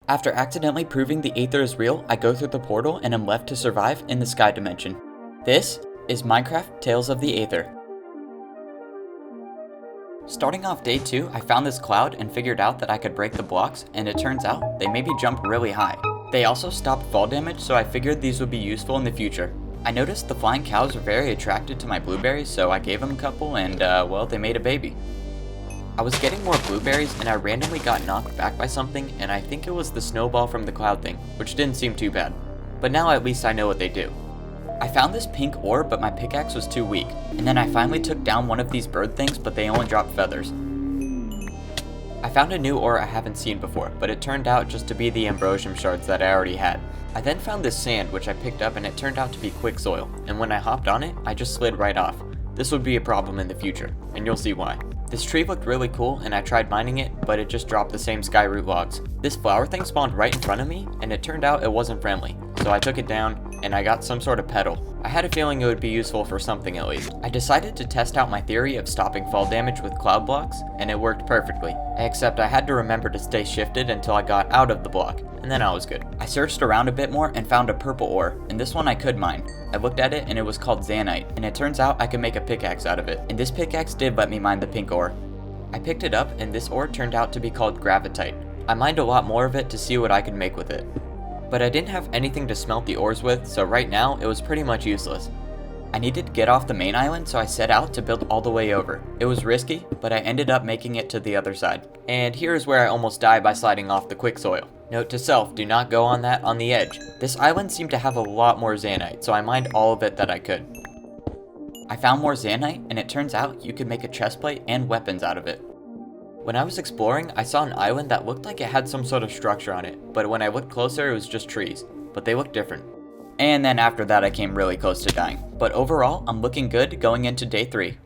After accidentally proving the Aether is real, I go through the portal and am left to survive in the sky dimension. This is Minecraft Tales of the Aether. Starting off day 2, I found this cloud and figured out that I could break the blocks, and it turns out they made me jump really high. They also stopped fall damage, so I figured these would be useful in the future. I noticed the flying cows were very attracted to my blueberries, so I gave them a couple and, well, they made a baby. I was getting more blueberries and I randomly got knocked back by something, and I think it was the snowball from the cloud thing, which didn't seem too bad. But now at least I know what they do. I found this pink ore, but my pickaxe was too weak, and then I finally took down one of these bird things, but they only dropped feathers. I found a new ore I haven't seen before, but it turned out just to be the ambrosium shards that I already had. I then found this sand, which I picked up, and it turned out to be quick soil, and when I hopped on it, I just slid right off. This would be a problem in the future, and you'll see why. This tree looked really cool, and I tried mining it, but it just dropped the same sky root logs. This flower thing spawned right in front of me, and it turned out it wasn't friendly, so I took it down, and I got some sort of petal. I had a feeling it would be useful for something at least. I decided to test out my theory of stopping fall damage with cloud blocks, and it worked perfectly. Except I had to remember to stay shifted until I got out of the block, and then I was good. I searched around a bit more and found a purple ore, and this one I could mine. I looked at it and it was called Zanite, and it turns out I could make a pickaxe out of it, and this pickaxe did let me mine the pink ore. I picked it up and this ore turned out to be called gravitite. I mined a lot more of it to see what I could make with it. But I didn't have anything to smelt the ores with, so right now it was pretty much useless. I needed to get off the main island, so I set out to build all the way over. It was risky, but I ended up making it to the other side. And here's where I almost died by sliding off the quick soil. Note to self, do not go on that on the edge. This island seemed to have a lot more zanite, so I mined all of it that I could. I found more zanite, and it turns out you could make a chestplate and weapons out of it. When I was exploring, I saw an island that looked like it had some sort of structure on it, but when I looked closer it was just trees, but they looked different. And then after that I came really close to dying, but overall I'm looking good going into day 3.